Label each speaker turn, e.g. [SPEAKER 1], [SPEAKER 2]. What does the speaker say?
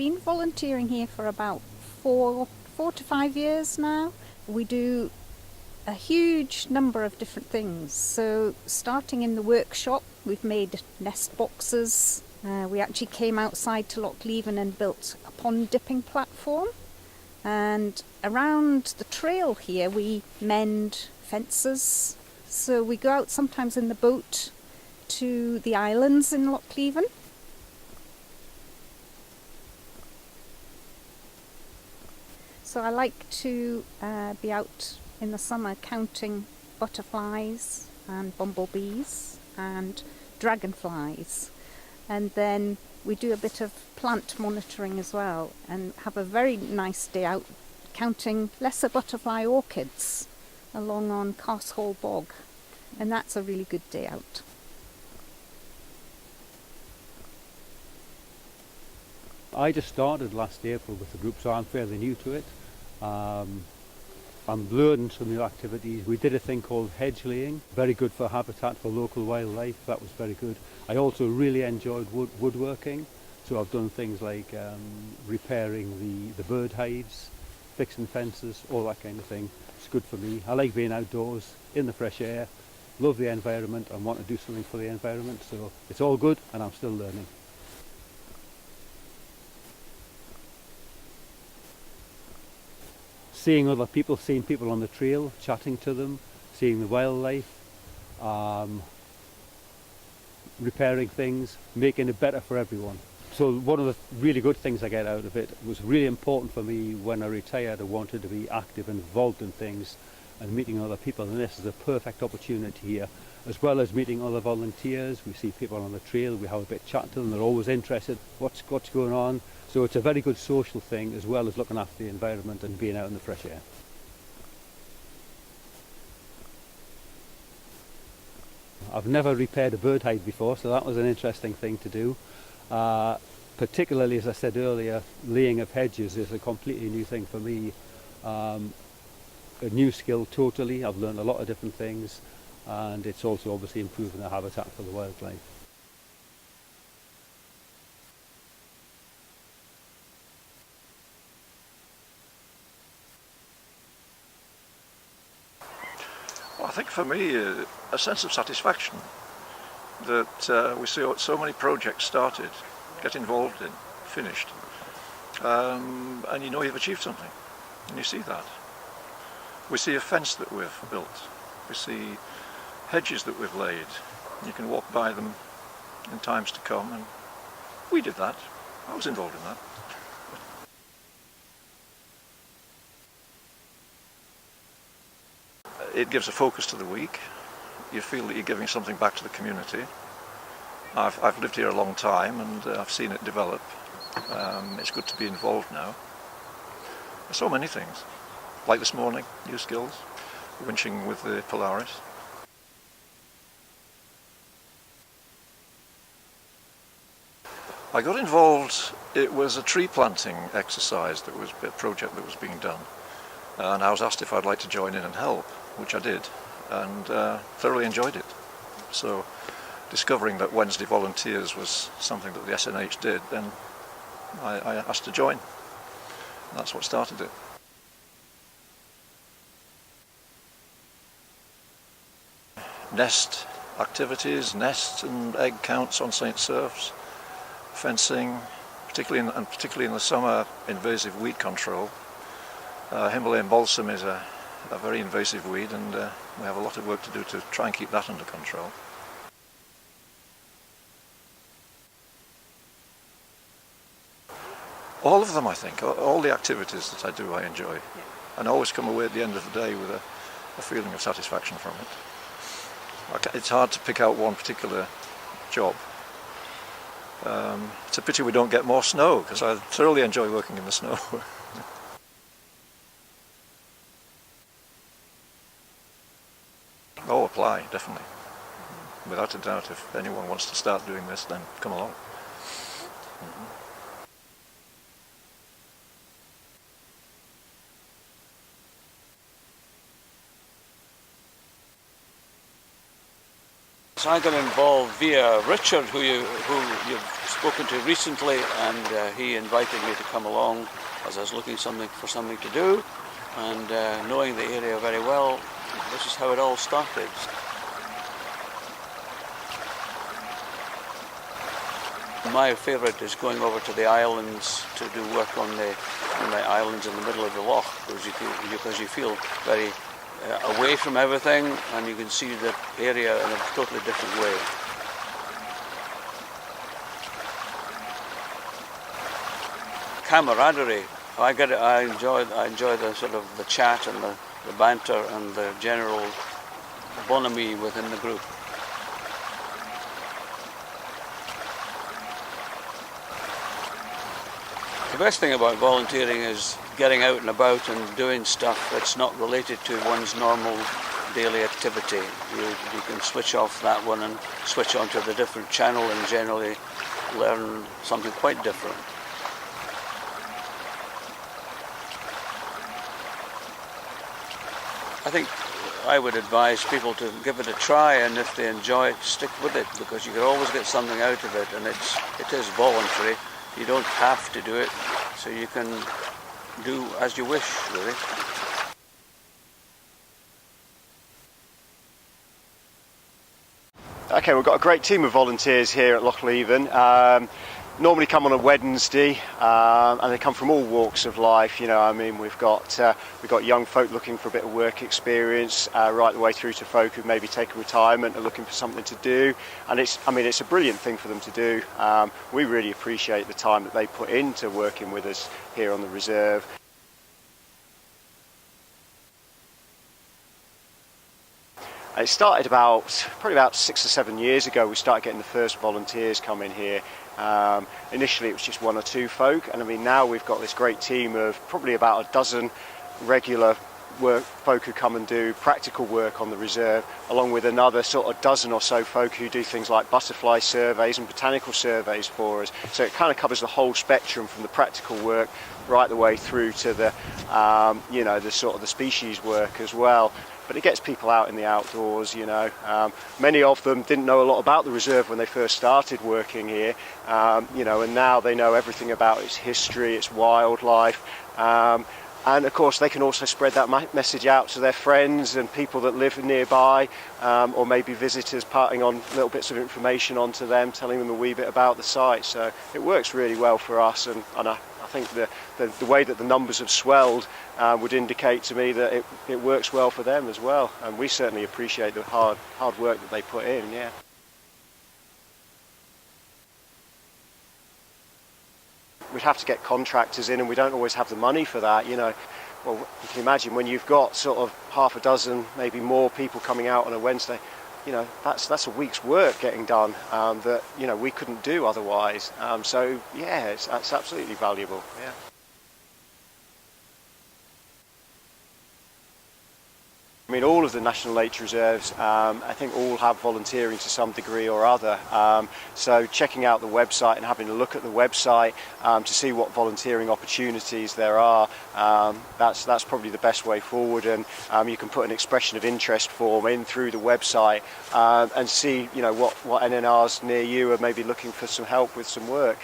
[SPEAKER 1] been volunteering here for about four to 5 years now. We do a huge number of different things. So starting in the workshop, we've made nest boxes. We actually came outside to Loch Leven and built a pond dipping platform. And around the trail here, we mend fences. So we go out sometimes in the boat to the islands in Loch Leven. So I like to be out in the summer counting butterflies and bumblebees and dragonflies. And then we do a bit of plant monitoring as well and have a very nice day out counting lesser butterfly orchids along on Casthall Bog. And that's a really good day out.
[SPEAKER 2] I just started last April with the group, so I'm fairly new to it. I'm learning some new activities. We did a thing called hedge laying, very good for habitat for local wildlife. That was very good. I also really enjoyed woodworking, so I've done things like repairing the bird hides, fixing fences, all that kind of thing. It's good for me. I like being outdoors, in the fresh air, love the environment and want to do something for the environment, so it's all good and I'm still learning. Seeing other people, seeing people on the trail, chatting to them, seeing the wildlife, repairing things, making it better for everyone. So one of the really good things I get out of it was really important for me when I retired. I wanted to be active and involved in things and meeting other people, and this is a perfect opportunity here, as well as meeting other volunteers. We see people on the trail, we have a bit of chat to them, they're always interested, what's going on. So it's a very good social thing, as well as looking after the environment and being out in the fresh air. I've never repaired a bird hide before, so that was an interesting thing to do. Particularly, as I said earlier, laying of hedges is a completely new thing for me. A new skill totally. I've learned a lot of different things, and it's also obviously improving the habitat for the wildlife.
[SPEAKER 3] Well, I think for me, a sense of satisfaction that we see so many projects started, get involved in, finished, and you know you've achieved something, and you see that. We see a fence that we've built, we see hedges that we've laid, you can walk by them in times to come, and we did that, I was involved in that. It gives a focus to the week. You feel that you're giving something back to the community. I've lived here a long time and I've seen it develop. It's good to be involved now. There's so many things. Like this morning, new skills, winching with the Polaris. I got involved, it was a tree planting exercise, that was a project that was being done. And I was asked if I'd like to join in and help, which I did, and thoroughly enjoyed it. So discovering that Wednesday volunteers was something that the SNH did, then I asked to join. And that's what started it. Nest activities, nest and egg counts on St. Surfs, fencing, particularly in the summer, invasive weed control. Himalayan balsam is a very invasive weed, and we have a lot of work to do to try and keep that under control. All of them, I think, all the activities that I do I enjoy, and I always come away at the end of the day with a feeling of satisfaction from it. It's hard to pick out one particular job. It's a pity we don't get more snow, because I thoroughly enjoy working in the snow. Oh, apply, definitely. Without a doubt, if anyone wants to start doing this, then come along.
[SPEAKER 4] So I got involved via Richard, who you've spoken to recently, and he invited me to come along as I was looking for something to do, and knowing the area very well, this is how it all started. My favourite is going over to the islands to do work on the islands in the middle of the loch, because you feel very away from everything, and you can see the area in a totally different way. Camaraderie. I enjoy the sort of the chat and the banter and the general bonhomie within the group. The best thing about volunteering is getting out and about and doing stuff that's not related to one's normal daily activity. You can switch off that one and switch onto the different channel and generally learn something quite different. I think I would advise people to give it a try, and if they enjoy it, stick with it, because you can always get something out of it, and it is voluntary. You don't have to do it, so you can do as you wish, really.
[SPEAKER 5] Okay, we've got a great team of volunteers here at Loch Leven. Normally come on a Wednesday, and they come from all walks of life. You know, I mean, we've got young folk looking for a bit of work experience, right the way through to folk who maybe take a retirement and looking for something to do. And it's a brilliant thing for them to do. We really appreciate the time that they put into working with us here on the reserve. It started probably about 6 or 7 years ago. We started getting the first volunteers coming here. Initially it was just 1 or 2 folk, and I mean now we've got this great team of probably about a dozen regular folk who come and do practical work on the reserve, along with another sort of dozen or so folk who do things like butterfly surveys and botanical surveys for us. So it kind of covers the whole spectrum, from the practical work right the way through to the the sort of the species work as well. But it gets people out in the outdoors, you know. Many of them didn't know a lot about the reserve when they first started working here, and now they know everything about its history, its wildlife, and of course they can also spread that message out to their friends and people that live nearby, or maybe visitors, parting on little bits of information onto them, telling them a wee bit about the site. So it works really well for us, and I think the way that the numbers have swelled would indicate to me that it works well for them as well, and we certainly appreciate the hard work that they put in. Yeah. We'd have to get contractors in, and we don't always have the money for that, you know. Well, you can imagine when you've got sort of half a dozen, maybe more people coming out on a Wednesday, you know, that's a week's work getting done, that, you know, we couldn't do otherwise. So yeah, it's absolutely valuable. Yeah. I mean, all of the National Nature Reserves, I think all have volunteering to some degree or other. So checking out the website and having a look at the website to see what volunteering opportunities there are, that's probably the best way forward. And you can put an expression of interest form in through the website and see, you know, what NNRs near you are maybe looking for some help with some work.